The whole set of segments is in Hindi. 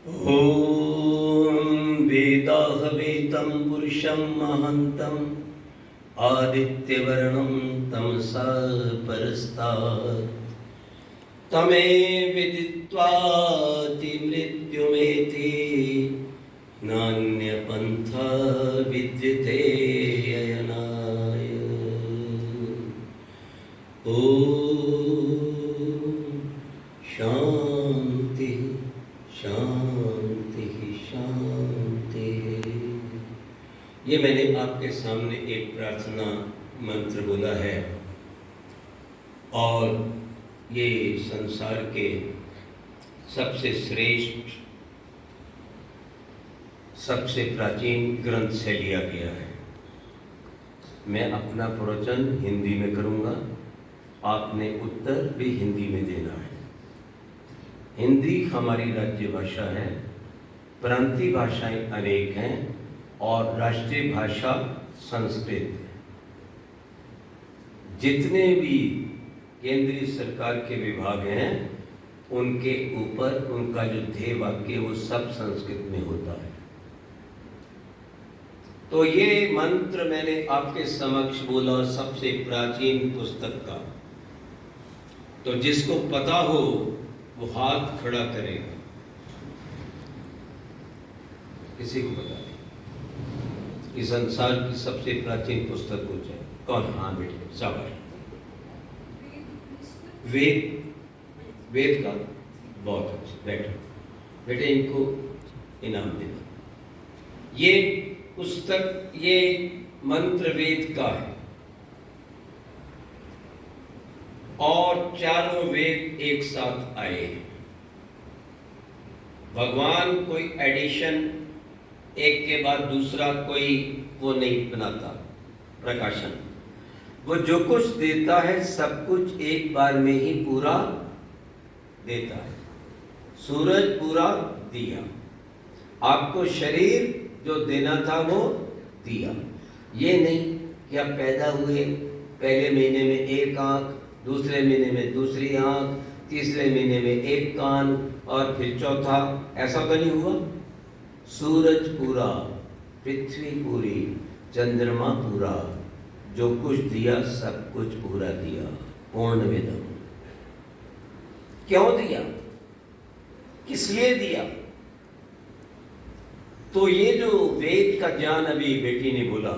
ॐ वेदाहवेतं पुरुषं महन्तं आदित्यवर्णं तमसा परस्तात् तमे विदित्वाति मृत्युमेति नान्यपन्था विद्यते अयनाय। शांति शांति शांति। ये मैंने आपके सामने एक प्रार्थना मंत्र बोला है और ये संसार के सबसे श्रेष्ठ सबसे प्राचीन ग्रंथ से लिया गया है। मैं अपना प्रवचन हिंदी में करूंगा, आपने उत्तर भी हिंदी में देना है। हिंदी हमारी राज्य भाषा है, प्रांतीय भाषाएं अनेक हैं और राष्ट्रीय भाषा संस्कृत है। जितने भी केंद्रीय सरकार के विभाग हैं उनके ऊपर उनका जो ध्येय वाक्य वो सब संस्कृत में होता है। तो ये मंत्र मैंने आपके समक्ष बोला सबसे प्राचीन पुस्तक का। तो जिसको पता हो वो हाथ खड़ा करेगा। किसी को पता नहीं? इस संसार की सबसे प्राचीन पुस्तक हो जाए कौन? हाँ बेटे शाबाश। वेद का बहुत अच्छा। बैठो बेटे, इनको इनाम देना। ये पुस्तक, ये मंत्र वेद का है और चारों वेद एक साथ आए हैं। भगवान कोई एडिशन एक के बाद दूसरा कोई वो नहीं बनाता, प्रकाशन। वो जो कुछ देता है सब कुछ एक बार में ही पूरा देता है। सूरज पूरा दिया, आपको शरीर जो देना था वो दिया। ये नहीं कि आप पैदा हुए पहले महीने में एक आंख, दूसरे महीने में दूसरी आंख, तीसरे महीने में एक कान और फिर चौथा। ऐसा तो नहीं हुआ। सूरज पूरा, पृथ्वी पूरी, चंद्रमा पूरा, जो कुछ दिया सब कुछ पूरा दिया। पूर्ण वेदम। क्यों दिया, किस लिए दिया? तो ये जो वेद का ज्ञान अभी बेटी ने बोला,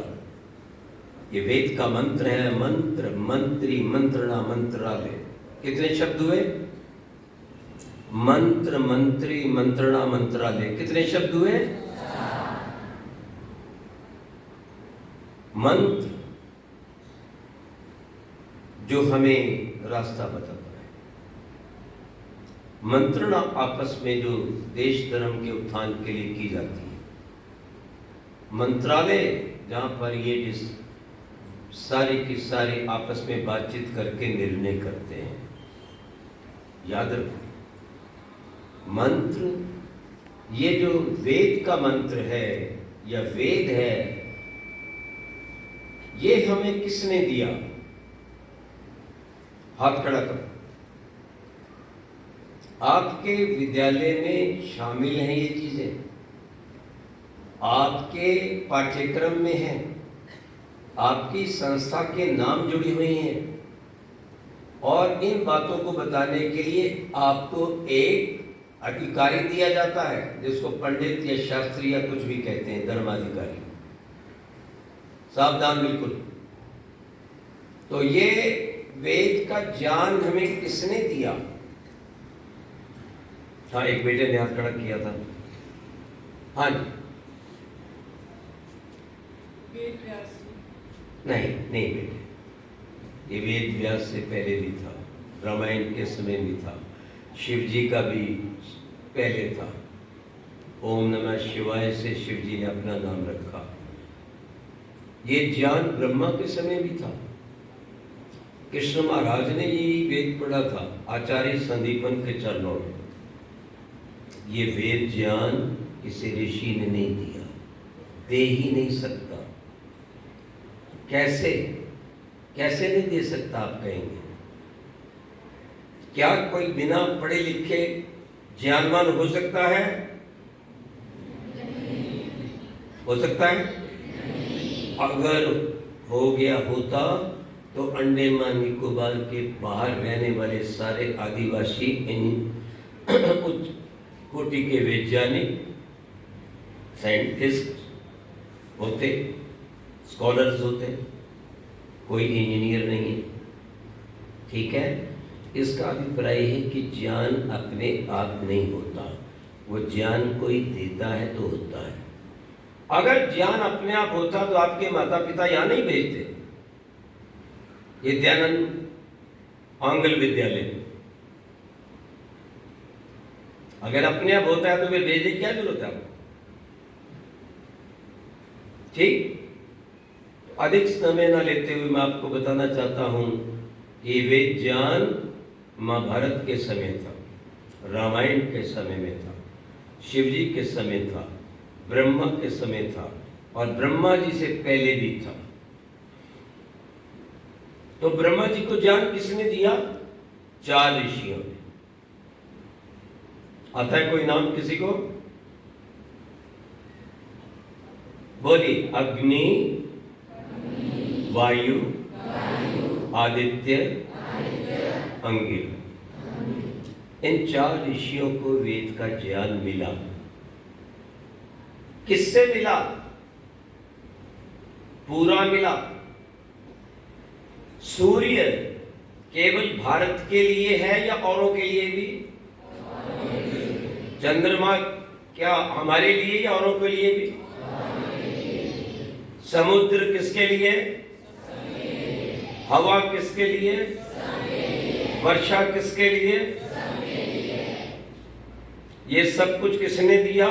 ये वेद का मंत्र है। मंत्र, मंत्री, मंत्रणा, मंत्रालय। कितने शब्द हुए? मंत्र, मंत्री, मंत्रणा, मंत्रालय। कितने शब्द हुए? मंत्र जो हमें रास्ता बताता है, मंत्रणा आपस में जो देश धर्म के उत्थान के लिए की जाती है। मंत्रालय जहां पर ये सारे की सारे आपस में बातचीत करके निर्णय करते हैं। याद रखो, मंत्र, ये जो वेद का मंत्र है या वेद है, ये हमें किसने दिया? हाथ खड़ा करो। आपके विद्यालय में शामिल हैं ये चीजें, आपके पाठ्यक्रम में है, आपकी संस्था के नाम जुड़ी हुई हैं और इन बातों को बताने के लिए आपको एक अधिकारी दिया जाता है जिसको पंडित या शास्त्री या कुछ भी कहते हैं, धर्माधिकारी। सावधान बिल्कुल। तो ये वेद का ज्ञान हमें किसने दिया? हाँ, एक बेटे ने हाथ खड़ा किया था। हाँ जी। नहीं बेटे, ये वेद व्यास से पहले भी था, रामायण के समय भी था, शिव जी का भी पहले था। ओम नमः शिवाय से शिव जी ने अपना नाम रखा। ये ज्ञान ब्रह्मा के समय भी था। कृष्ण महाराज ने यही वेद पढ़ा था आचार्य संदीपन के चरणों में। ये वेद ज्ञान किसी ऋषि ने नहीं दिया, दे ही नहीं सकता। कैसे कैसे नहीं दे सकता आप कहेंगे? क्या कोई बिना पढ़े लिखे ज्ञानवान हो सकता है? हो सकता है? अगर हो गया होता तो अंडमान निकोबार के बाहर रहने वाले सारे आदिवासी इन उच्च कोटि के वैज्ञानिक, साइंटिस्ट होते, स्कॉलर्स होते, कोई इंजीनियर नहीं है। ठीक है, इसका अभिप्राय है कि ज्ञान अपने आप नहीं होता, वो ज्ञान कोई देता है तो होता है। अगर ज्ञान अपने आप होता तो आपके माता पिता यहां नहीं भेजते, ये दयानंद आंगल विद्यालय। अगर अपने आप होता है तो वे भेजने की क्या जरूरत है आपको? ठीक, अधिक समय न लेते हुए मैं आपको बताना चाहता हूं कि वे ज्ञान महाभारत के समय था, रामायण के समय में था, शिवजी के समय था, ब्रह्मा के समय था और ब्रह्मा जी से पहले भी था। तो ब्रह्मा जी को ज्ञान किसने दिया? 4 ऋषियों ने। आता है कोई नाम किसी को? बोलिए। अग्नि, वायु, आदित्य, अंगिर। इन 4 ऋषियों को वेद का ज्ञान मिला। किससे मिला? पूरा मिला। सूर्य केवल भारत के लिए है या औरों के लिए भी? चंद्रमा क्या हमारे लिए या औरों के लिए भी? समुद्र किसके लिए? हवा किसके लिए? वर्षा किसके लिए? ये सब कुछ किसने दिया?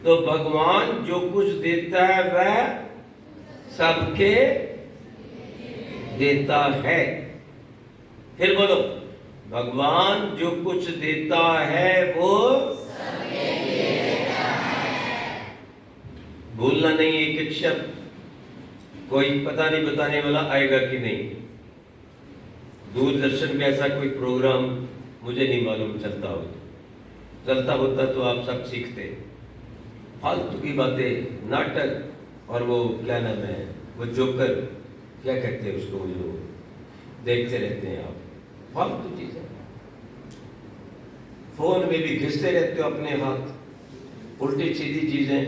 तो भगवान जो कुछ देता है वह सबके देता है। फिर बोलो, भगवान जो कुछ देता है वो सबके देता है। भूलना नहीं, एक शब्द कोई पता नहीं बताने वाला आएगा कि नहीं। दूरदर्शन में ऐसा कोई प्रोग्राम मुझे नहीं मालूम चलता होता तो आप सब सीखते। फालतू की बातें, नाटक और वो क्या नाम है, वो जोकर, क्या कहते हैं उसको, जो देखते रहते हैं आप, फालतू चीजें। फोन में भी घिसते रहते हो अपने हाथ, उल्टी सीधी चीजें।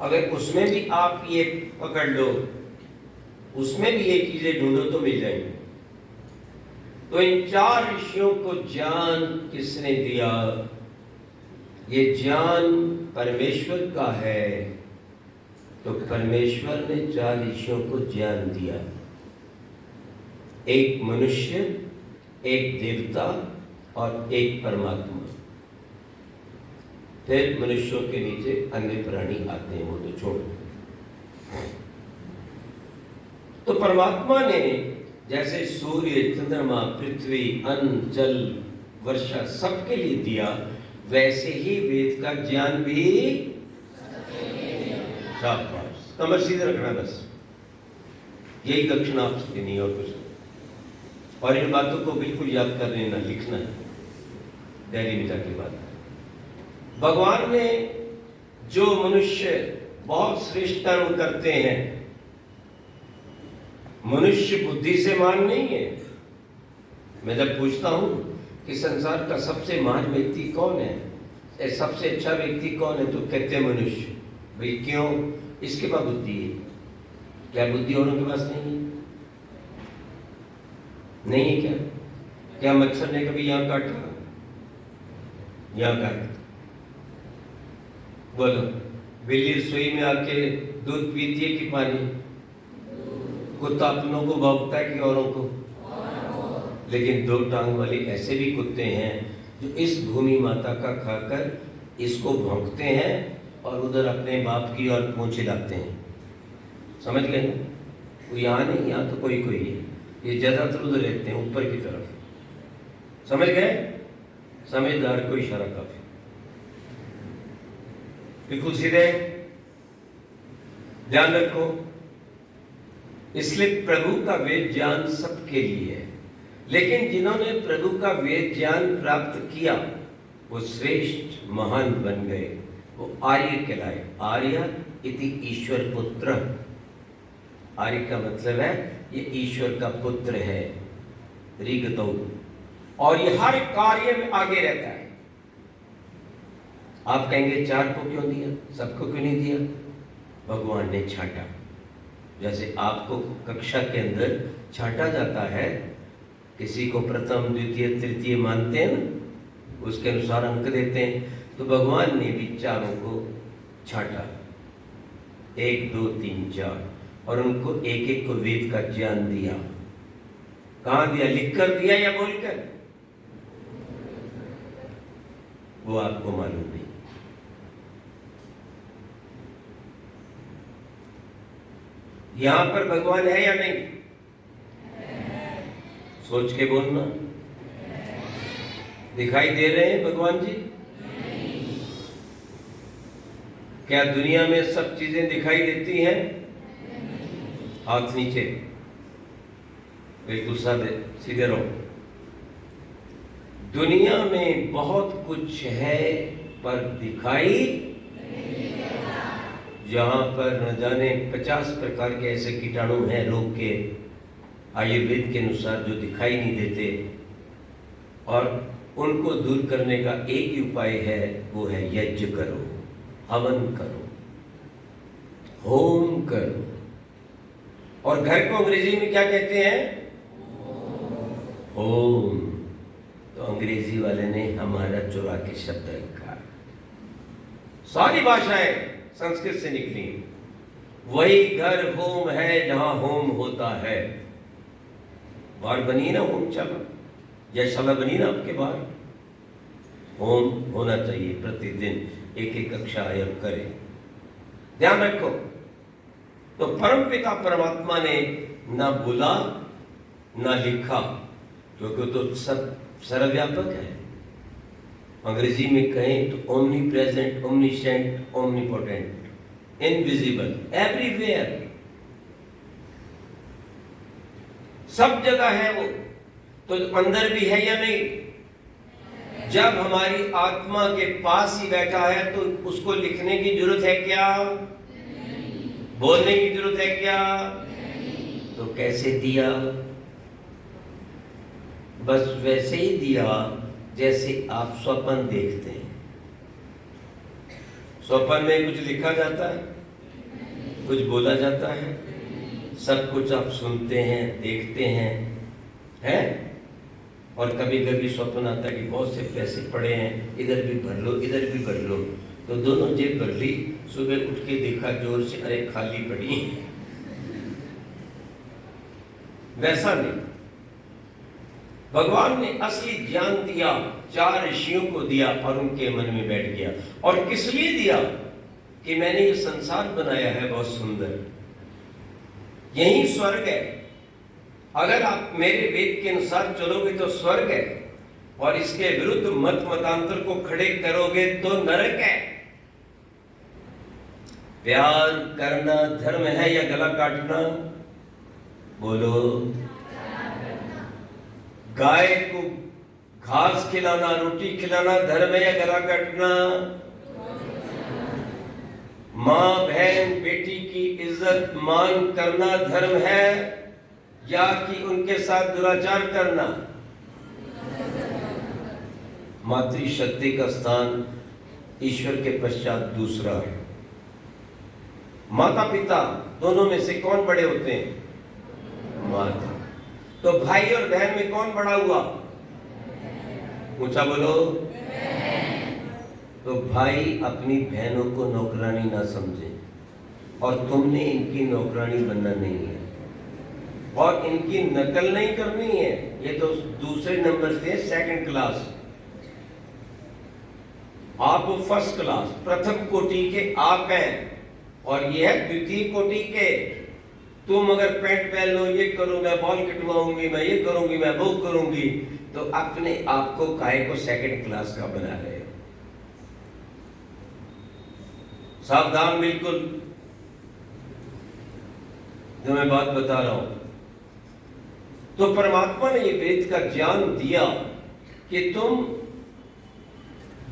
अगर उसमें भी आप ये पकड़ लो, उसमें भी ये चीजें ढूंढो तो मिल जाएंगे। तो इन 4 ऋषियों को ज्ञान किसने दिया? ये ज्ञान परमेश्वर का है। तो परमेश्वर ने 4 ऋषियों को ज्ञान दिया, एक मनुष्य, एक देवता और एक परमात्मा। फिर मनुष्यों के नीचे अन्य प्राणी आते हैं, वो तो छोड़। तो परमात्मा ने जैसे सूर्य, चंद्रमा, पृथ्वी, अन्न, जल, वर्षा सबके लिए दिया, वैसे ही वेद का ज्ञान भी शाबाश। कमर सीधे रखना, बस यही दक्षिणा आपसे देनी है और कुछ। और इन बातों को बिल्कुल याद कर लेना, लिखना है डायरी में जाके बाद। भगवान ने जो मनुष्य बहुत श्रेष्ठ कर्म करते हैं, मनुष्य बुद्धि से महान नहीं है। मैं जब पूछता हूं कि संसार का सबसे महान व्यक्ति कौन है, सबसे अच्छा व्यक्ति कौन है, तो कहते हैं मनुष्य। भाई क्यों? इसके पास बुद्धि है। क्या बुद्धि औरों के पास नहीं है? नहीं है क्या? क्या मच्छर ने कभी यहां काटा? यहां काटा? बोलो। बिल्ली रसोई में आके दूध पीती है कि पानी? कुत्ता अपनों को भौंकता है कि औरों को? लेकिन 2 टांग वाले ऐसे भी कुत्ते हैं जो इस भूमि माता का खाकर इसको भौंकते हैं और उधर अपने बाप की ओर पूंछ हिलाते हैं। समझ गए ना? वो यहाँ नहीं, यहाँ तो कोई कोई है, ये ज्यादातर उधर रहते हैं ऊपर की तरफ। समझ गए? समझदार को इशारा काफी, बिल्कुल सीधे ध्यान रखो। इसलिए प्रभु का वेद ज्ञान सबके लिए है, लेकिन जिन्होंने प्रभु का वेद ज्ञान प्राप्त किया वो श्रेष्ठ महान बन गए। वो आर्य कहलाए। आर्य इति ईश्वर पुत्र। आर्य का मतलब है ये ईश्वर का पुत्र है, ऋगतो। और ये हर कार्य में आगे रहता है। आप कहेंगे 4 को क्यों दिया, सबको क्यों नहीं दिया? भगवान ने छाटा। जैसे आपको कक्षा के अंदर छाटा जाता है, किसी को प्रथम द्वितीय तृतीय मानते हैं ना, उसके अनुसार अंक देते हैं, तो भगवान ने भी 4 को छाटा, 1 2 3 4, और उनको एक एक को वेद का ज्ञान दिया। कहाँ दिया? लिखकर दिया या बोलकर? वो आपको मालूम नहीं। यहां पर भगवान है या नहीं? सोच के बोलना। दिखाई दे रहे हैं भगवान जी? क्या दुनिया में सब चीजें दिखाई देती हैं? हाथ नीचे, बिल्कुल सीधे रहो। दुनिया में बहुत कुछ है पर दिखाई, जहां पर न जाने 50 प्रकार के ऐसे कीटाणु हैं रोग के, आयुर्वेद के अनुसार, जो दिखाई नहीं देते, और उनको दूर करने का एक ही उपाय है, वो है यज्ञ करो, हवन करो, होम करो। और घर को अंग्रेजी में क्या कहते हैं? होम। तो अंग्रेजी वाले ने हमारा चुरा के शब्द रखा। सारी भाषाएं संस्कृत से निकली। वही घर होम है जहां होम होता है। बाहर बनी ना होमशाला, यशशाला बनी ना आपके बाहर, होम होना चाहिए। प्रतिदिन एक एक कक्षा आयोजन करें। ध्यान रखो, तो परमपिता परमात्मा ने ना बोला ना लिखा, क्योंकि तो सब सर्वव्यापक है। अंग्रेजी में कहें तो omnipresent, omniscient, omnipotent, invisible, everywhere, सब जगह है वो। तो अंदर भी है या नहीं? जब हमारी आत्मा के पास ही बैठा है तो उसको लिखने की जरूरत है क्या? बोलने की जरूरत है क्या? तो कैसे दिया? बस वैसे ही दिया जैसे आप स्वप्न देखते हैं। स्वप्न में कुछ लिखा जाता है, कुछ बोला जाता है, सब कुछ आप सुनते हैं, देखते हैं, हैं? और कभी कभी स्वप्न आता है कि बहुत से पैसे पड़े हैं, इधर भी भर लो, इधर भी भर लो, तो दोनों जेब भर ली। सुबह उठ के देखा जोर से, अरे खाली पड़ी। वैसा नहीं, भगवान ने असली ज्ञान दिया, 4 ऋषियों को दिया और उनके मन में बैठ गया। और किस लिए दिया? कि मैंने ये संसार बनाया है बहुत सुंदर, यही स्वर्ग है। अगर आप मेरे वेद के अनुसार चलोगे तो स्वर्ग है, और इसके विरुद्ध मत मतांतर को खड़े करोगे तो नरक है। प्यार करना धर्म है या गला काटना? बोलो। गाय को घास खिलाना, रोटी खिलाना धर्म है या गला काटना? माँ बहन बेटी की इज्जत मान करना धर्म है या कि उनके साथ दुराचार करना? मातृशक्ति का स्थान ईश्वर के पश्चात दूसरा है। माता पिता दोनों में से कौन बड़े होते हैं? माता। तो भाई और बहन में कौन बड़ा हुआ? ऊंचा बोलो। तो भाई अपनी बहनों को नौकरानी ना समझे, और तुमने इनकी नौकरानी बनना नहीं है, और इनकी नकल नहीं करनी है। ये तो दूसरे नंबर से सेकंड क्लास, आप फर्स्ट क्लास, प्रथम कोटि के आप हैं, और ये है द्वितीय कोटि के। तुम अगर पैंट पहन लो, ये करो, मैं बाल कटवाऊंगी, मैं ये करूंगी, मैं वो करूंगी, तो अपने आप को काहे को सेकंड क्लास का बना रहे हो। सावधान बिल्कुल, जो मैं बात बता रहा हूं। तो परमात्मा ने ये वेद का ज्ञान दिया कि तुम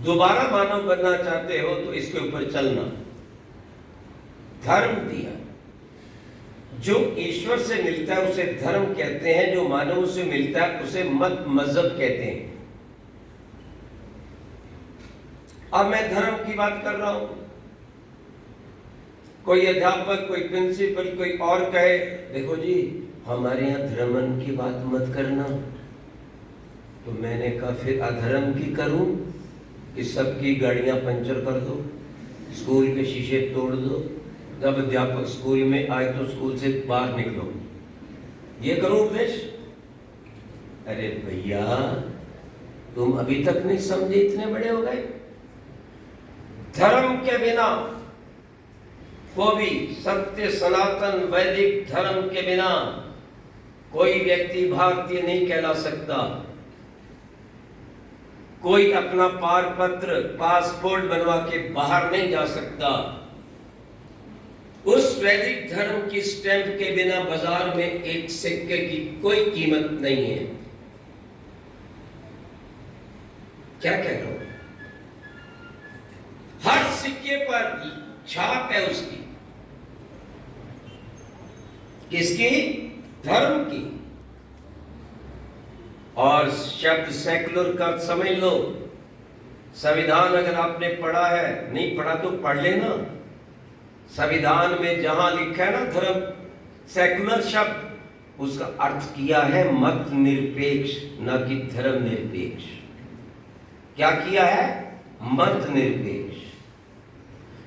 दोबारा मानव बनना चाहते हो तो इसके ऊपर चलना। धर्म दिया, जो ईश्वर से मिलता है उसे धर्म कहते हैं, जो मानव से मिलता है उसे मत मजहब कहते हैं। अब मैं धर्म की बात कर रहा हूं, कोई अध्यापक, कोई प्रिंसिपल, कोई और कहे देखो जी हमारे यहां धर्म की बात मत करना, तो मैंने कहा फिर अधर्म की करूं कि सबकी गाड़ियां पंचर कर दो, स्कूल के शीशे तोड़ दो, जब अध्यापक स्कूल में आए तो स्कूल से बाहर निकलो, ये करूं उपदेश? अरे भैया तुम अभी तक नहीं समझे, इतने बड़े हो गए। धर्म के बिना वो भी सत्य सनातन वैदिक धर्म के बिना कोई व्यक्ति भारतीय नहीं कहला सकता। कोई अपना पारपत्र पासपोर्ट बनवा के बाहर नहीं जा सकता। उस वैदिक धर्म की स्टैंप के बिना बाजार में एक सिक्के की कोई कीमत नहीं है। क्या कह रहा हूं? हर सिक्के पर छाप है उसकी, किसकी? धर्म की। और शब्द सेकुलर का समझ लो। संविधान अगर आपने पढ़ा है, नहीं पढ़ा तो पढ़ लेना। संविधान में जहां लिखा है ना धर्म, सेकुलर शब्द, उसका अर्थ किया है मत निरपेक्ष, न कि धर्म निरपेक्ष। क्या किया है? मत निरपेक्ष।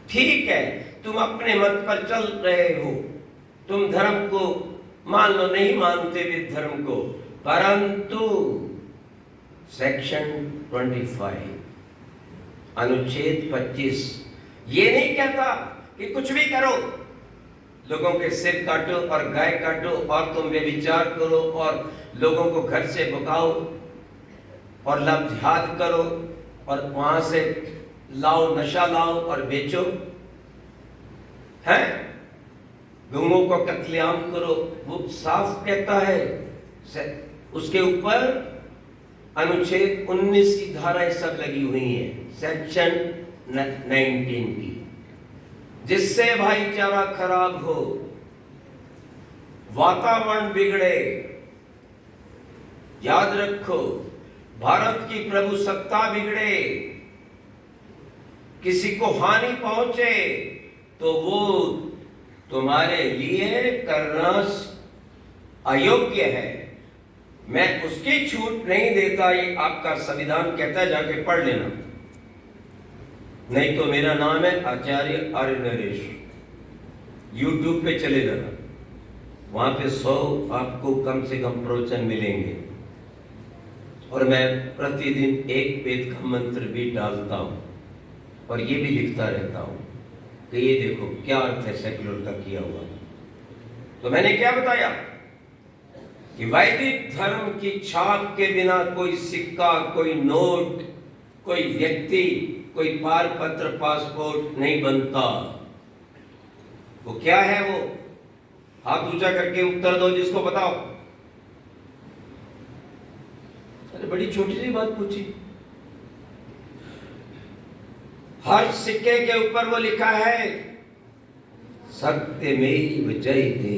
ठीक है, तुम अपने मत पर चल रहे हो, तुम धर्म को मान लो, नहीं मानते भी धर्म को, परंतु सेक्शन 25 अनुच्छेद 25 ये नहीं कहता कि कुछ भी करो, लोगों के सिर काटो और गाय काटो और तुम व्यभिचार करो और लोगों को घर से भगाओ और लव जिहाद करो और वहां से लाओ, नशा लाओ और बेचो, है गऊओं को कत्लेआम करो। वो साफ कहता है। उसके ऊपर अनुच्छेद 19 की धाराएं सब लगी हुई हैं, सेक्शन 19 की, जिससे भाईचारा खराब हो, वातावरण बिगड़े। याद रखो, भारत की प्रभुसत्ता बिगड़े, किसी को हानि पहुंचे तो वो तुम्हारे लिए करना अयोग्य है। मैं उसकी छूट नहीं देता, ये आपका संविधान कहता है, जाके पढ़ लेना। नहीं तो मेरा नाम है आचार्य आर्य नरेश, यूट्यूब पे चले जाना, वहां पे 100 आपको कम से कम प्रवचन मिलेंगे। और मैं प्रतिदिन एक वेद का मंत्र भी डालता हूं और ये भी लिखता रहता हूं कि ये देखो क्या अर्थ है सेक्युलर का किया हुआ। तो मैंने क्या बताया कि वैदिक धर्म की छाप के बिना कोई सिक्का, कोई नोट, कोई व्यक्ति, कोई पारपत्र, पासपोर्ट नहीं बनता। वो क्या है? वो हाथ ऊंचा करके उत्तर दो जिसको बताओ। अरे बड़ी छोटी सी बात पूछी। हर सिक्के के ऊपर वो लिखा है सत्यमेव जयते।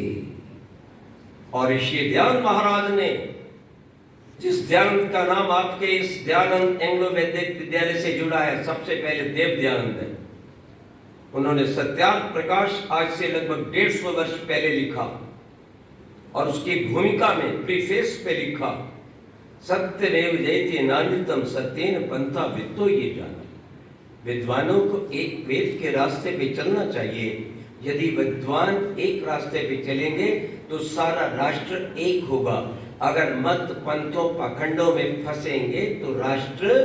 और ऋषि दयानंद महाराज ने, जिस दयानंद का नाम आपके इस दयानंद एंग्लो वैदिक विद्यालय से जुड़ा है, सबसे पहले देव दयानंद है। उन्होंने सत्यार्थ प्रकाश आज से लगभग 150 वर्ष पहले लिखा और उसकी भूमिका में प्रीफेस पे लिखा सत्यमेव जयते नान्यतम सत्येन पंथा वित्तो ये जाना। विद्वानों को एक वेद के रास्ते पे चलना चाहिए। यदि विद्वान एक रास्ते पे चलेंगे तो सारा राष्ट्र एक होगा। अगर मत पंथों पाखंडों में फंसेंगे तो राष्ट्र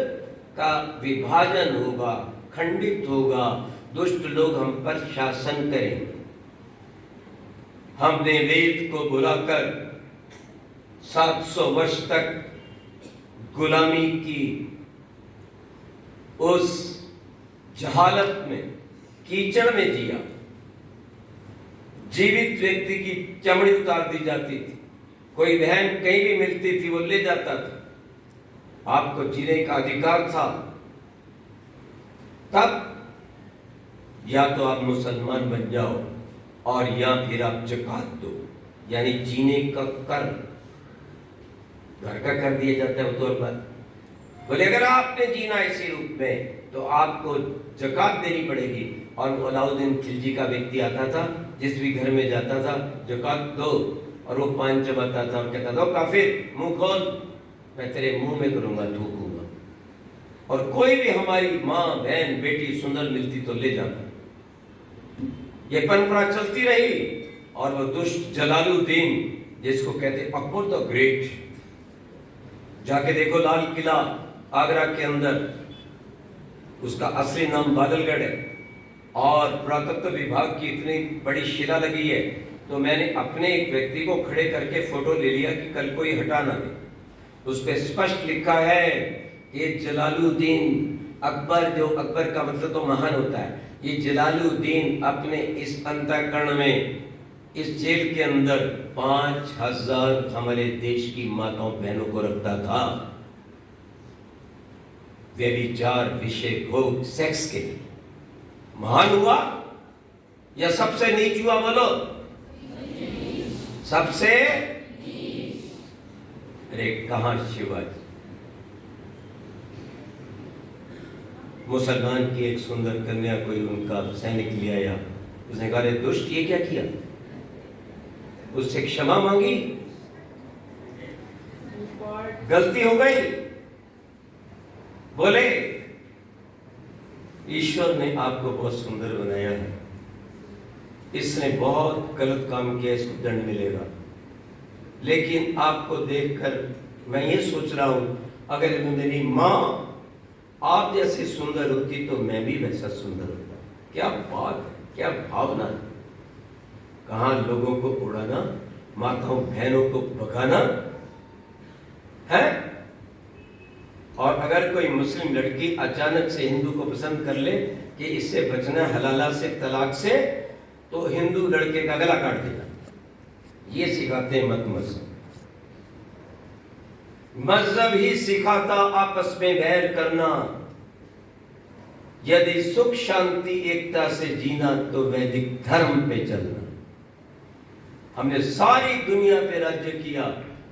का विभाजन होगा, खंडित होगा, दुष्ट लोग हम पर शासन करेंगे। हमने वेद को बुलाकर 700 वर्ष तक गुलामी की उस जहालत में, कीचड़ में जिया। जीवित व्यक्ति की चमड़ी उतार दी जाती थी, कोई बहन कहीं भी मिलती थी वो ले जाता था। आपको जीने का अधिकार था, तब या तो आप मुसलमान बन जाओ और या फिर आप ज़कात दो, यानी जीने का कर, घर का कर दिया जाता है तौर पर। बोले अगर आपने जीना इसी रूप में तो आपको ज़कात देनी पड़ेगी। और अलाउद्दीन खिलजी का व्यक्ति आता था, जिस भी घर में जाता था, ज़कात दो, और वो पान चबाता था और कहता था काफिर मुंह खोल, मैं तेरे मुंह में करूंगा, थूकूंगा। और कोई भी हमारी माँ बहन बेटी सुंदर मिलती तो ले जाता। ये परंपरा चलती रही। और वो दुष्ट जलालुद्दीन, जिसको कहते अकबर द ग्रेट, जाके देखो लाल किला आगरा के अंदर, उसका असली नाम बादलगढ़ है, और पुरातत्व विभाग की इतनी बड़ी शिला लगी है, तो मैंने अपने एक व्यक्ति को खड़े करके फोटो ले लिया कि कल कोई हटा ना दे। उस पर स्पष्ट लिखा है कि जलालुद्दीन अकबर, जो अकबर का मतलब तो महान होता है, ये जलालुद्दीन अपने इस अंतःकरण में, इस जेल के अंदर 5000 हमारे देश की माताओं बहनों को रखता था, व्यभिचार, विषय भोग, सेक्स के लिए। महान हुआ या सबसे नीच हुआ? बोलो सबसे। अरे कहां शिवाजी? मुसलमान की एक सुंदर कन्या कोई उनका सैनिक ले आया, उसने कहा दुष्ट ये क्या किया? उससे क्षमा मांगी, गलती हो गई। बोले ईश्वर ने आपको बहुत सुंदर बनाया है, इसने बहुत गलत काम किया, इसको दंड मिलेगा। लेकिन आपको देखकर मैं ये सोच रहा हूं, अगर मेरी मां आप जैसी सुंदर होती तो मैं भी वैसा सुंदर होता। क्या बात है, क्या भावना है। कहां लोगों को उड़ाना, माताओं बहनों को भगाना है। और अगर कोई मुस्लिम लड़की अचानक से हिंदू को पसंद कर ले कि इससे बचना हलाला से, तलाक से, तो हिंदू लड़के का गला काट देना। ये सिखाते हैं मत मजहब। मजहब ही सिखाता आपस में बैर करना। यदि सुख शांति एकता से जीना तो वैदिक धर्म पे चलना। हमने सारी दुनिया पे राज्य किया,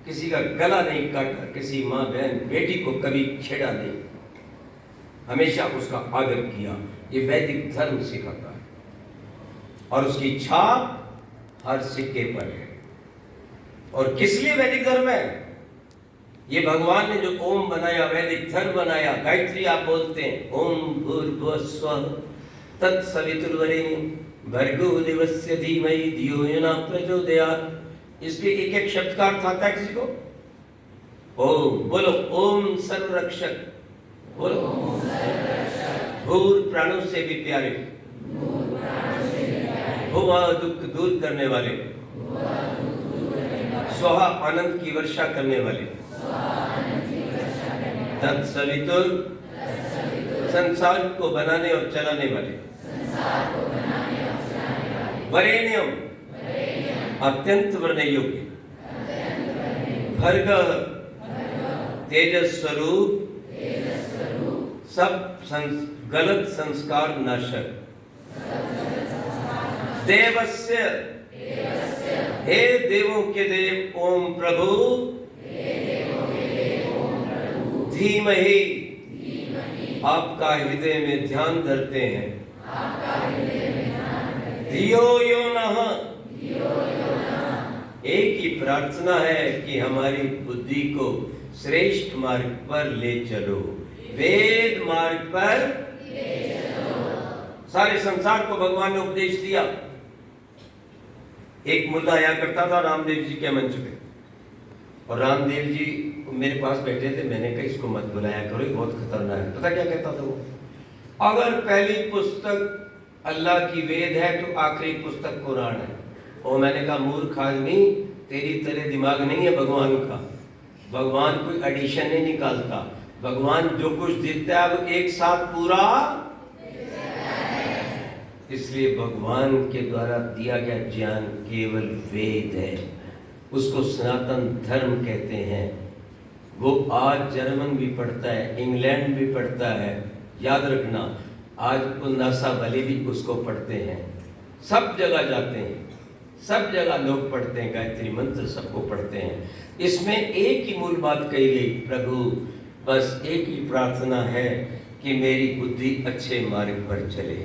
किसी का गला नहीं काटा, किसी माँ बहन बेटी को कभी छेड़ा नहीं, हमेशा उसका आदर किया। ये वैदिक धर्म सिखाता है और उसकी छाप हर सिक्के पर है। और किस लिए वैदिक धर्म है? ये भगवान ने जो ओम बनाया, वैदिक धर्म बनाया, गायत्री आप बोलते हैं, ओम भूर्भुवः स्वः तत्सवितुर्वरेण्यं भर्गो देवस्य धीमहि धियो यो न प्रचोदयात्। इसके एक एक शब्द का अर्थ आता है किसी को? ओम बोलो, ओम सर्वरक्षक, बोलो भूर प्राणों से भी प्यारे, भुवः दुख दूर करने वाले, स्वः आनंद की वर्षा करने वाले, तत्सवितुर संसार को बनाने और चलाने वाले, वरेण्यम अत्यंत वरने योग्य, भर्गः तेजस स्वरूप, सब गलत संस्कार नाशक, देवस्य हे देवों के देव ओम प्रभु, धीमहि आपका हृदय में ध्यान धरते हैं, धियो यो नः, एक ही प्रार्थना है कि हमारी बुद्धि को श्रेष्ठ मार्ग पर ले चलो, वेद मार्ग पर सारे संसार को भगवान ने उपदेश दिया। एक मुद्दा आया करता था रामदेव जी के मंच पे, और रामदेव जी मेरे पास बैठे थे। मैंने कहा इसको मत बुलाया करो, बहुत खतरनाक है। पता क्या कहता था वो? अगर पहली पुस्तक अल्लाह की वेद है तो आखिरी पुस्तक कुरान है। और मैंने कहा मूर्ख आदमी, तेरी तरह दिमाग नहीं है भगवान का। भगवान कोई एडिशन नहीं निकालता, भगवान जो कुछ देता है वो एक साथ पूरा। इसलिए भगवान के द्वारा दिया गया ज्ञान केवल वेद है, उसको सनातन धर्म कहते हैं। वो आज जर्मन भी पढ़ता है, इंग्लैंड भी पढ़ता है। याद रखना, आज तो नासा वाले भी उसको पढ़ते हैं, सब जगह जाते हैं, सब जगह लोग पढ़ते हैं, गायत्री मंत्र सबको पढ़ते हैं। इसमें एक ही मूल बात कही गई, प्रभु बस एक ही प्रार्थना है कि मेरी बुद्धि अच्छे मार्ग पर चले।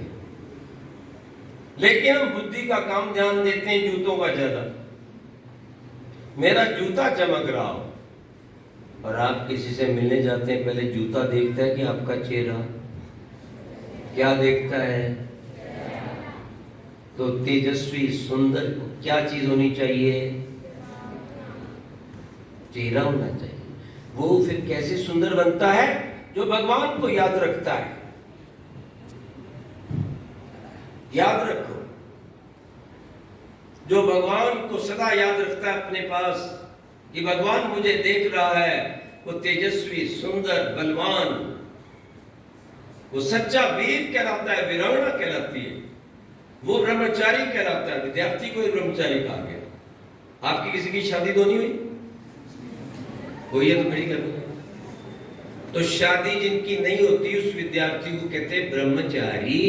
लेकिन हम बुद्धि का काम ध्यान देते हैं जूतों का ज्यादा। मेरा जूता चमक रहा हो, और आप किसी से मिलने जाते हैं, पहले जूता देखता है कि आपका चेहरा क्या देखता है? तो तेजस्वी सुंदर क्या चीज होनी चाहिए? चेहरा होना चाहिए। वो फिर कैसे सुंदर बनता है? जो भगवान को याद रखता है। याद रखो, जो भगवान को सदा याद रखता है अपने पास कि भगवान मुझे देख रहा है, वो तेजस्वी सुंदर बलवान, वो सच्चा वीर कहलाता है, वीरांगना कहलाती है, वो ब्रह्मचारी कहलाता है। विद्यार्थी को ब्रह्मचारी कहा गया। आपकी किसी की शादी तो नहीं हुई? कोई है तो खड़ी कर दो। तो शादी जिनकी नहीं होती उस विद्यार्थी को कहते हैं ब्रह्मचारी।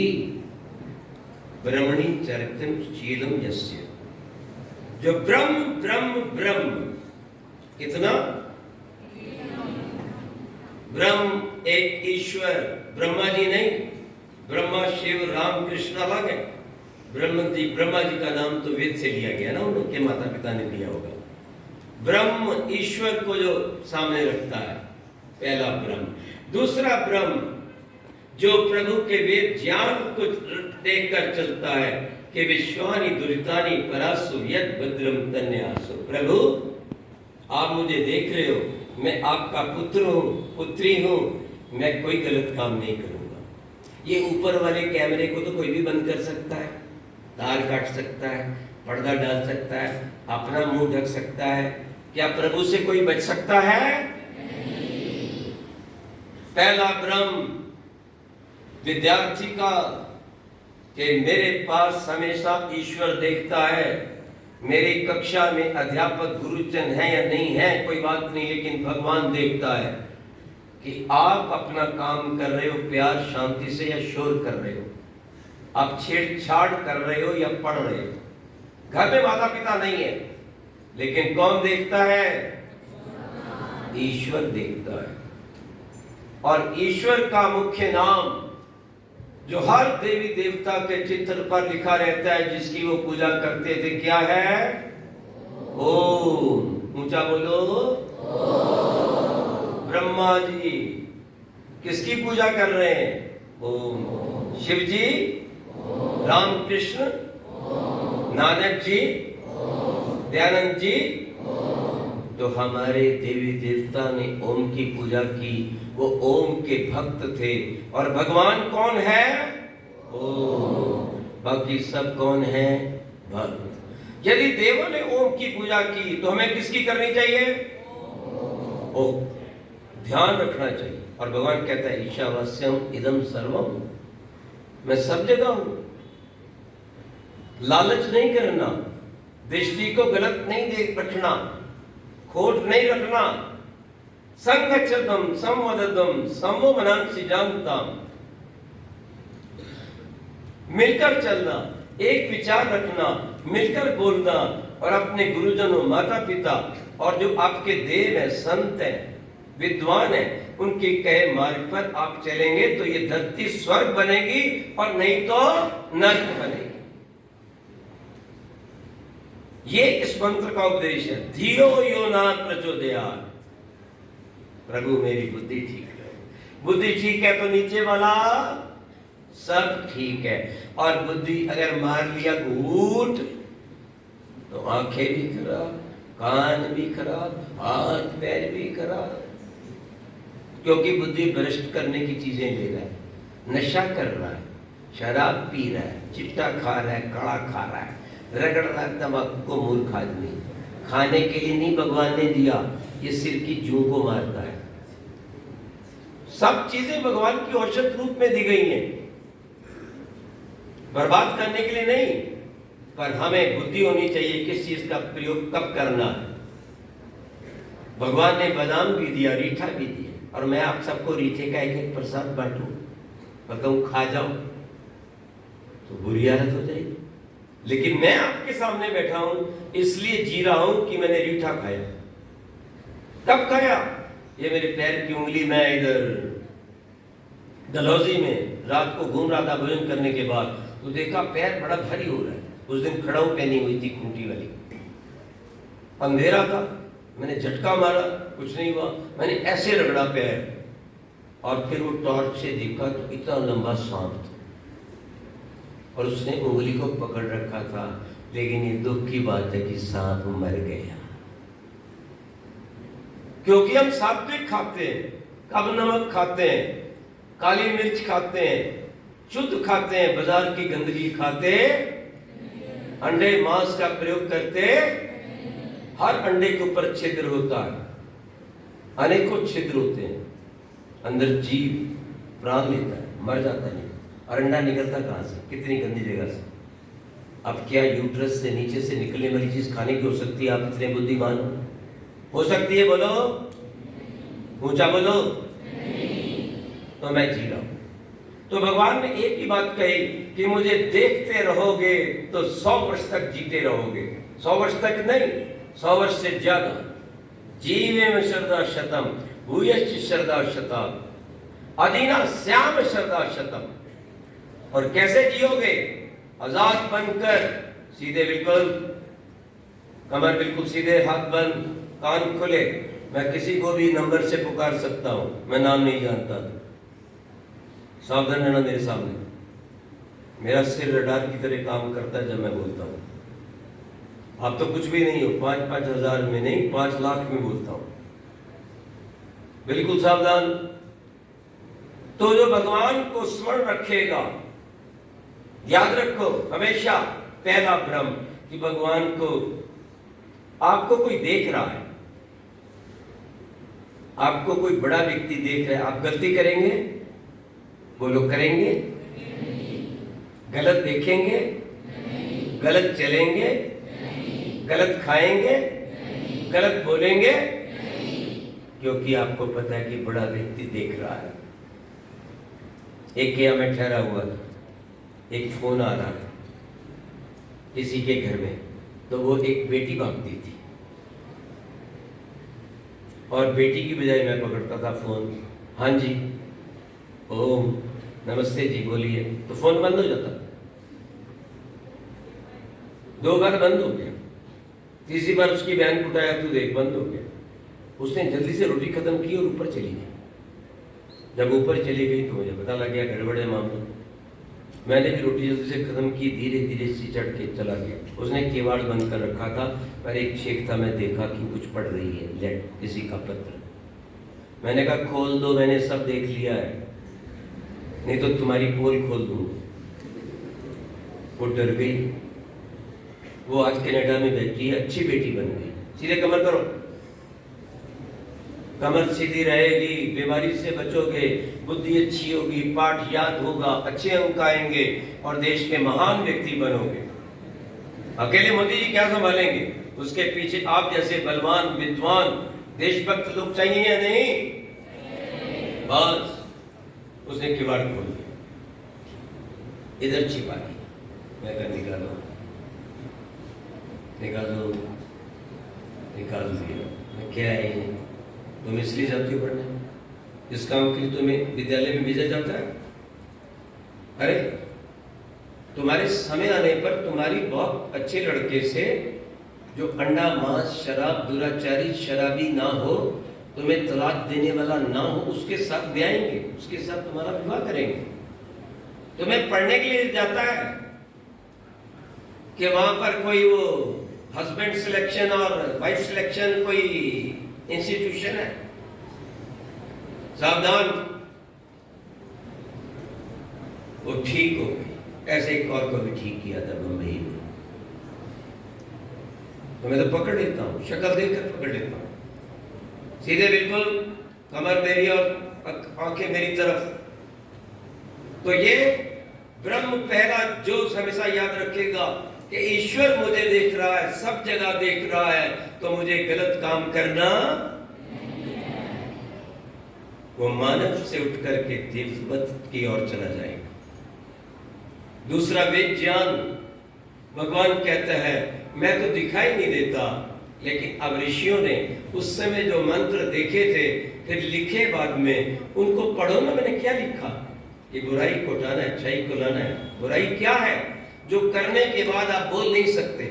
ब्रह्मणि चरित्रम शीलम यस्य, जो ब्रह्म ब्रह्म ब्रह्म, कितना ब्रह्म एक ईश्वर, ब्रह्मा जी नहीं, ब्रह्मा शिव राम कृष्ण अलग है। ब्रह्मा जी का नाम तो वेद से लिया गया ना, उनके माता पिता ने दिया होगा। ब्रह्म ईश्वर को जो सामने रखता है, पहला ब्रह्म। दूसरा ब्रह्म जो प्रभु के वेद ज्ञान को देखकर चलता है कि विश्वानि दुरितानि परासु यद भद्रम तन्यासु। प्रभु आप मुझे देख रहे हो, मैं आपका पुत्र हूं, पुत्री हूं, मैं कोई गलत काम नहीं करूंगा। ये ऊपर वाले कैमरे को तो कोई भी बंद कर सकता है, तार काट सकता है, पर्दा डाल सकता है, अपना मुंह ढक सकता है। क्या प्रभु से कोई बच सकता है? नहीं। पहला ब्रह्म विद्यार्थी का कि मेरे पास हमेशा ईश्वर देखता है। मेरी कक्षा में अध्यापक गुरुजन है या नहीं है कोई बात नहीं, लेकिन भगवान देखता है कि आप अपना काम कर रहे हो प्यार शांति से या शोर कर रहे हो, आप छेड़छाड़ कर रहे हो या पढ़ रहे हो। घर में माता पिता नहीं है, लेकिन कौन देखता है? ईश्वर देखता है। और ईश्वर का मुख्य नाम जो हर देवी देवता के चित्र पर लिखा रहता है, जिसकी वो पूजा करते थे, क्या है? ओम। ऊंचा बोलो। ब्रह्मा जी किसकी पूजा कर रहे हैं? ओम। शिव जी, रामकृष्ण, नानक जी, दयानंद जी। तो हमारे देवी देवता ने ओम की पूजा की, वो ओम के भक्त थे। और भगवान कौन है? ओम। बाकी सब कौन है? भक्त। यदि देवों ने ओम की पूजा की तो हमें किसकी करनी चाहिए? ओम। ध्यान रखना चाहिए। और भगवान कहता है ईशावास्यम इदम सर्वम, मैं सब जगह हूं। लालच नहीं करना, दृष्टि को गलत नहीं देख रखना, खोट नहीं रखना। संगच्छतम संवदतम सम्मोहनांसि जानताम, मिलकर चलना, एक विचार रखना, मिलकर बोलना। और अपने गुरुजनों, माता पिता और जो आपके देव हैं, संत हैं, विद्वान हैं, उनके कहे मार्ग पर आप चलेंगे तो ये धरती स्वर्ग बनेगी और नहीं तो नरक बनेगी। ये इस मंत्र का उपदेश है। धियो यो न प्रचोदयात्। प्रभु मेरी बुद्धि ठीक है। बुद्धि ठीक है तो नीचे वाला सब ठीक है। और बुद्धि अगर मार लिया घूट तो आंखें भी खराब, कान भी खराब, हाथ पैर भी खराब। क्योंकि बुद्धि भ्रष्ट करने की चीजें ले रहा है, नशा कर रहा है, शराब पी रहा है, चिट्टा खा रहा है, कड़ा खा रहा है, रगड़ रहा है तंबाकू को। मूर्ख आदमी खाने के लिए नहीं भगवान ने दिया, ये सिर की जू को मारता है। सब चीजें भगवान की औषध रूप में दी गई हैं, बर्बाद करने के लिए नहीं। पर हमें बुद्धि होनी चाहिए किस चीज का प्रयोग कब करना है। भगवान ने बादाम भी दिया, रीठा भी दिया, और मैं आप सबको रीठे का एक एक प्रसाद बांटूं। मैं कहूँ खा जाओ तो बुरी हालत हो जाएगी। लेकिन मैं आपके सामने बैठा हूं इसलिए जी रहा हूं कि मैंने रीठा खाया। कब खाया? ये मेरे पैर की उंगली, मैं इधर डलहौजी में रात को घूम रहा था भोजन करने के बाद, तो देखा पैर बड़ा भारी हो रहा है। उस दिन खड़ाऊ पहनी हुई थी खूंटी वाली, अंधेरा था, मैंने झटका मारा, कुछ नहीं हुआ। मैंने ऐसे रगड़ा पैर और फिर वो टॉर्च से देखा तो इतना लंबा सांप था और उसने उंगली को पकड़ रखा था। लेकिन ये दुख की बात है कि सांप मर गया, क्योंकि हम सात्विक खाते हैं, कम नमक खाते हैं, काली मिर्च खाते हैं, शुद्ध खाते हैं, बाजार की गंदगी खाते, अंडे मांस का प्रयोग करते। हर अंडे के ऊपर छिद्र होता है, अनेकों छिद्र होते हैं, अंदर जीव प्राण लेता है, मर जाता नहीं। और अंडा निकलता कहां से? कितनी गंदी जगह से। अब क्या यूट्रस से नीचे से निकलने वाली चीज खाने की हो सकती है? आप इतने बुद्धिमान हो सकती है? बोलो, ऊंचा बोलो। तो मैं जी रहा हूं। तो भगवान ने एक ही बात कही कि मुझे देखते रहोगे तो 100 वर्ष तक जीते रहोगे। 100 वर्ष तक नहीं, 100 वर्ष से ज्यादा। जीवेम शरदा शतम भूयश्च शरदा शतम अदीना श्याम शरदा शतम। और कैसे जियोगे? आजाद बनकर, सीधे बिल्कुल, कमर बिल्कुल सीधे, हाथ बंद, कान खुले। मैं किसी को भी नंबर से पुकार सकता हूं, मैं नाम नहीं जानता था। सावधान रहना मेरे सामने। मेरा सिर रडार की तरह काम करता है जब मैं बोलता हूं। आप तो कुछ भी नहीं हो, 5-5 हजार में नहीं, 5 लाख में बोलता हूं। बिल्कुल सावधान। तो जो भगवान को स्मरण रखेगा, याद रखो हमेशा पहला भ्रम कि भगवान को, आपको कोई देख रहा है, आपको कोई बड़ा व्यक्ति देख रहा है, आप गलती करेंगे? बोलो, करेंगे? गलत देखेंगे? गलत चलेंगे? गलत खाएंगे? गलत बोलेंगे? क्योंकि आपको पता है कि बड़ा व्यक्ति देख रहा है। एक क्या मैं ठहरा हुआ था, एक फोन आ रहा था किसी के घर में, तो वो एक बेटी मांगती थी और बेटी की बजाय मैं पकड़ता था फोन। हाँ जी, ओम नमस्ते जी, बोलिए। तो फोन बंद हो जाता। 2 बार बंद हो गया, तीसरी बार उसकी बहन को उठाया तो देख बंद हो गया। उसने जल्दी से रोटी खत्म की और ऊपर चली गई। जब ऊपर चली गई तो मुझे पता लग गया गड़बड़ है मामला। मैंने भी रोटी जल्दी से खत्म की, धीरे धीरे से चढ़ के चला गया। उसने केवाड़ बंद कर रखा था, पर एक छेक था, मैं देखा कि कुछ पढ़ रही है, लेट किसी का पत्र। मैंने कहा खोल दो, मैंने सब देख लिया है, नहीं तो तुम्हारी पोल खोल दूंगा। वो डर गई। वो आज कनाडा में बैठी है, अच्छी बेटी बन गई। सीधे कमर करो, कमर सीधी रहेगी, बीमारी से बचोगे, बुद्धि अच्छी होगी, पाठ याद होगा, अच्छे अंक आएंगे और देश के महान व्यक्ति बनोगे। अकेले मोदी जी क्या संभालेंगे? उसके पीछे आप जैसे बलवान, विद्वान, देशभक्त लोग चाहिए या नहीं? बस उसने किवाड़ खोल दिया, इधर छिपा दिया। मैं कहा निकालो, निकालो, निकाल दिया। मैं क्या है ये? तुम इसलिए जाती हो पढ़ने, इस काम के लिए तुम्हें विद्यालय में भेजा जाता है? अरे तुम्हारे समय आने पर तुम्हारी बहुत अच्छे लड़के से, जो अंडा मांस शराब दुराचारी शराबी ना हो, तुम्हें तलाक देने वाला ना हो, उसके साथ ब्याहेंगे, उसके साथ तुम्हारा विवाह करेंगे। तुम्हें पढ़ने के लिए जाता है कि वहां पर कोई वो हस्बैंड सिलेक्शन और वाइफ सिलेक्शन कोई इंस्टीट्यूशन है? सावधान। वो ठीक हो गई। ऐसे एक और को भी ठीक किया था मुंबई में। तो मैं तो पकड़ लेता हूं, शक्ल देखकर पकड़ लेता हूं, सीधे बिल्कुल, कमर मेरी और आंखें मेरी तरफ। तो ये ब्रह्म पहला जो हमेशा याद रखेगा कि ईश्वर मुझे देख रहा है, सब जगह देख रहा है, तो मुझे गलत काम करना। वो मानव से उठ करके देवत्व की ओर चला जाएगा। दूसरा वेद ज्ञान, भगवान कहता है मैं तो दिखाई नहीं देता, लेकिन अब ऋषियों ने उस समय जो मंत्र देखे थे फिर लिखे बाद में, उनको पढ़ो ना, मैंने क्या लिखा कि बुराई को हटाना है, अच्छाई को लाना है। बुराई क्या है? जो करने के बाद आप बोल नहीं सकते।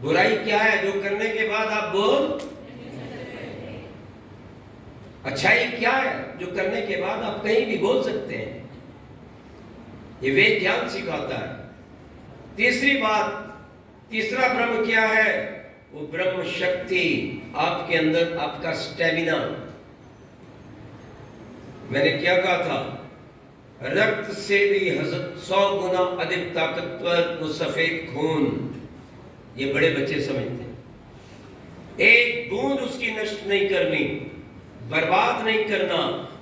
बुराई क्या है? जो करने के बाद आप बोल। अच्छाई क्या है? जो करने के बाद आप कहीं भी बोल सकते हैं। ये वेद ज्ञान सिखाता है। तीसरी बात, तीसरा ब्रह्म क्या है? वो ब्रह्म शक्ति आपके अंदर, आपका स्टेमिना। मैंने क्या कहा था? रक्त से भी 100 गुना अधिक ताकतवर वो सफेद खून। ये बड़े बच्चे समझते हैं। एक बूंद उसकी नष्ट नहीं करनी, बर्बाद नहीं करना,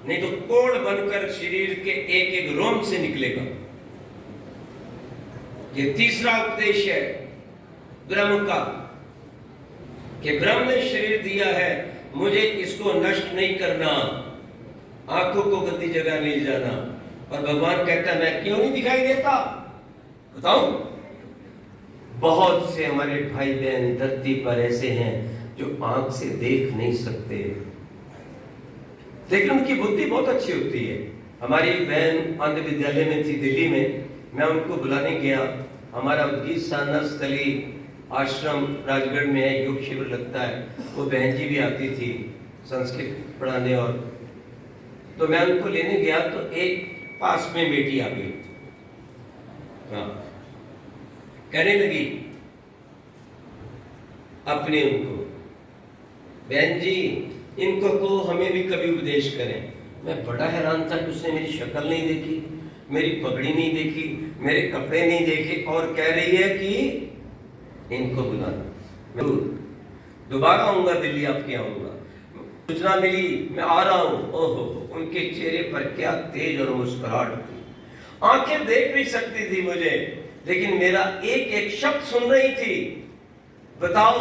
नहीं तो कोड़ बनकर शरीर के एक एक रोम से निकलेगा। ये तीसरा उपदेश है ब्रह्म का कि ब्रह्म ने शरीर दिया है, मुझे इसको नष्ट नहीं करना, आंखों को गंदी जगह नहीं जाना। और भगवान कहता है मैं क्यों नहीं दिखाई देता? बताऊं? बहुत से हमारे भाई बहन धरती पर ऐसे हैं जो आंख से देख नहीं सकते, लेकिन उनकी बुद्धि बहुत अच्छी होती है। हमारी बहन आंध्र विद्यालय में थी दिल्ली में, मैं उनको बुलाने गया। हमारा उद्गीत साधना स्थली आश्रम राजगढ़ में है, योग शिविर लगता है। वो बहन जी भी आती थी संस्कृत पढ़ाने, और तो मैं उनको लेने गया तो एक पास में बेटी आ गई। हाँ, कहने लगी अपने उनको, बहन जी इनको को हमें भी कभी उपदेश करें। मैं बड़ा हैरान था कि उसने मेरी शक्ल नहीं देखी, मेरी पगड़ी नहीं देखी, मेरे कपड़े नहीं देखे, और कह रही है कि इनको बुलाना। मैं दोबारा आऊंगा, दिल्ली आपके आऊंगा। सूचना मिली, मैं आ रहा हूं। ओहो, उनके चेहरे पर क्या तेज और मुस्कुराहट थी। आंखें देख नहीं सकती थी मुझे, लेकिन मेरा एक एक शब्द सुन रही थी। बताओ,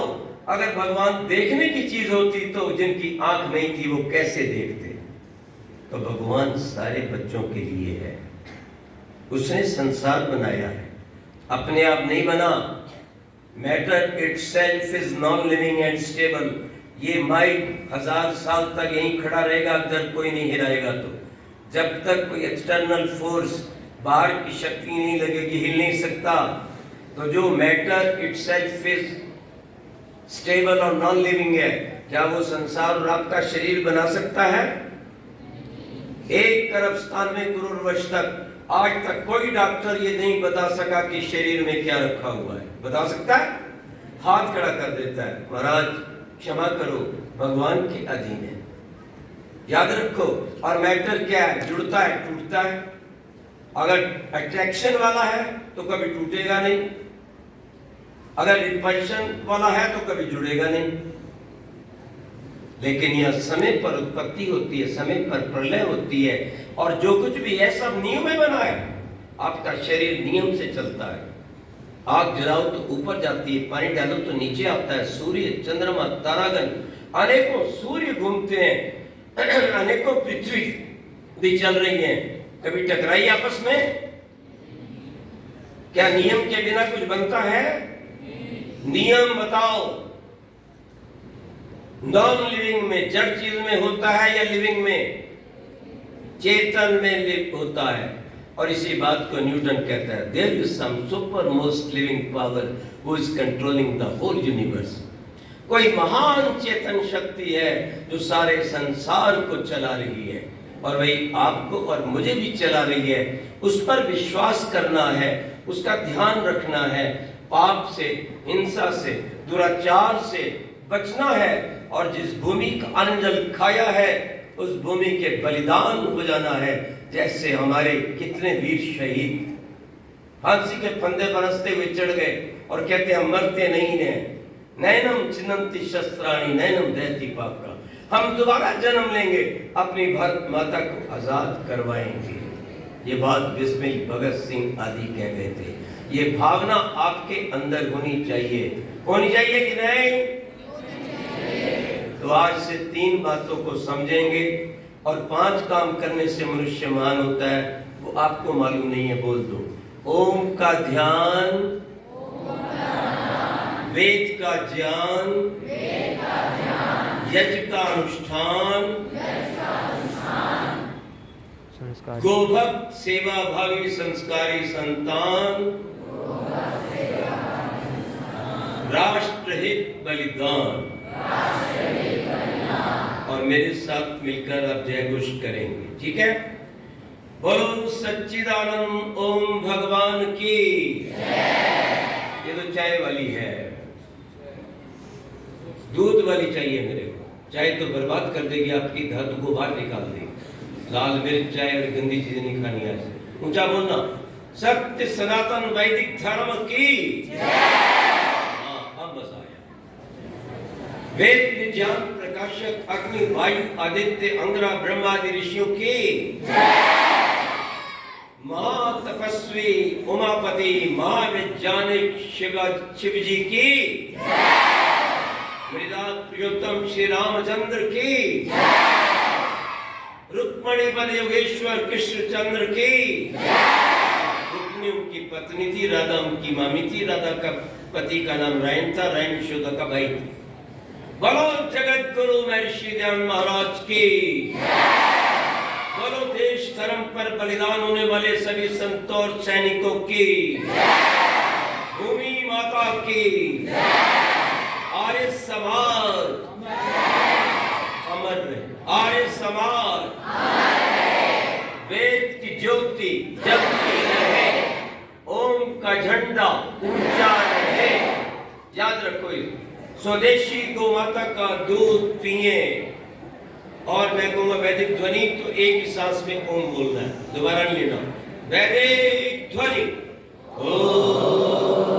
अगर भगवान देखने की चीज होती तो जिनकी आंख नहीं थी वो कैसे देखते? तो भगवान सारे बच्चों के लिए है। उसने संसार बनाया है, अपने आप नहीं बना। Matter itself is non living and stable. ये माइंड 1000 साल तक यहीं खड़ा रहेगा अगर कोई नहीं हिलाएगा तो। जब तक कोई एक्सटर्नल फोर्स, बाहर की शक्ति नहीं लगेगी, हिल नहीं सकता। तो जो मैटर इटसेल्फ इज स्टेबल और नॉन लिविंग है, क्या वो संसार और आपका शरीर बना सकता है? 1 अरब 97 करोड़ वर्ष तक आज तक कोई डॉक्टर ये नहीं बता सका कि शरीर में क्या रखा हुआ है। बता सकता है? हाथ खड़ा कर देता है, महाराज क्षमा करो, भगवान के अधीन है। याद रखो। और मैटर क्या है? जुड़ता है, टूटता है। अगर अट्रैक्शन वाला है तो कभी टूटेगा नहीं, अगर रिपल्शन वाला है तो कभी जुड़ेगा नहीं। लेकिन यह समय पर उत्पत्ति होती है, समय पर प्रलय होती है, और जो कुछ भी है सब नियम में बना है। आपका शरीर नियम से चलता है। आग जलाओ तो ऊपर जाती है, पानी डालो तो नीचे आता है। सूर्य, चंद्रमा, तारागण, अनेकों सूर्य घूमते हैं, अनेकों पृथ्वी भी चल रही हैं। कभी टकराई आपस में? क्या नियम के बिना कुछ बनता है? नियम बताओ। नॉन लिविंग में, जड़ चीज में होता है या लिविंग में? चेतन में लिव होता है। और इसी बात को न्यूटन कहता है, there is some super most living power who is controlling the whole universe. कोई महान चेतन शक्ति है जो सारे संसार को चला रही है, और वही आपको और मुझे भी चला रही है। उस पर विश्वास करना है, उसका ध्यान रखना है, पाप से, हिंसा से, दुराचार से बचना है, और जिस भूमि का अन्न जल खाया है उस भूमि के बलिदान हो जाना है। जैसे हमारे कितने वीर शहीद फांसी के फंदे पर हंसते हुए चढ़ गए और कहते हम मरते नहीं हैं। नैनम छिन्नन्ति शस्त्राणि नैनम दहति पापा। हम दोबारा जन्म लेंगे, अपनी भारत माता को आजाद करवाएंगे। ये बात बिस्मिल भगत सिंह आदि कह गए थे। ये भावना आपके अंदर होनी चाहिए। होनी चाहिए कि नहीं? तो तो आज से 3 बातों को समझेंगे और 5 काम करने से मनुष्य महान होता है, वो आपको मालूम नहीं है, बोल दो। ओम का ध्यान, वेद का ज्ञान, यज्ञ का अनुष्ठान, गोभक्त सेवा भावी संस्कारी संतान, राष्ट्रहित बलिदान। और मेरे साथ मिलकर आप जय घोष करेंगे, ठीक है? बोलो सच्चिदानंद ओम भगवान की। ये तो चाय वाली है, दूध वाली चाहिए मेरे को। चाय तो बर्बाद कर देगी, आपकी धातु को बाहर निकाल देगी। लाल मिर्च चाय और गंदी चीजें नहीं खानी है। ऊंचा बोलना, सत्य सनातन वैदिक धर्म की। हाँ, अब बस आया। वेद विज्ञान प्रकाशक अग्नि वायु आदित्य अंगिरा ब्रह्मादि ऋषियों की। महातपस्वी उमापति महावैज्ञानिक शिव जी की। मृदा प्रियोत्तम श्री रामचंद्र की। रुक्मणी बल योगेश्वर कृष्णचंद्र की। रुक्मिणी उनकी पत्नी थी, राधा उनकी मामी थी। राधा का पति का नाम रायन था, रायन यशोदा का भाई था। बोलो जगत गुरु महर्षि दयानंद महाराज की। बोलो देश धर्म पर बलिदान होने वाले सभी संतों और सैनिकों की। भूमि माता की। आर्य समाज अमर रहे। आर्य समाज वेद की ज्योति जगती रहे। ओम का झंडा ऊंचा रहे। याद रखो, स्वदेशी गोमाता का दूध पिए। और मैं कहूंगा वैदिक ध्वनि, तो एक ही सांस में ओम बोलना है, दोबारा नहीं लेना। वैदिक ध्वनि ओम।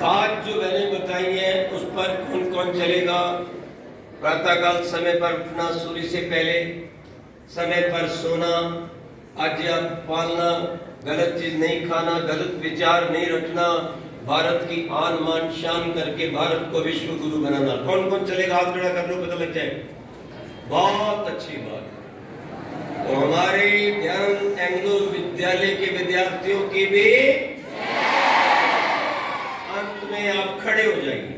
आज जो मैंने बताई है उस पर कौन कौन चलेगा? प्रातःकाल समय पर उठना, सूर्य से पहले समय पर सोना, आज्ञा पालना, गलत चीज नहीं खाना, गलत विचार नहीं रखना, भारत की आन मान शान करके भारत को विश्व गुरु बनाना। कौन कौन चलेगा? हाथ खड़ा कर लो, पता लग जाए। बहुत अच्छी बात। तो हमारे ध्यान एंग्लो विद्यालय के विद्यार्थियों की भी अंत में आप खड़े हो जाइए।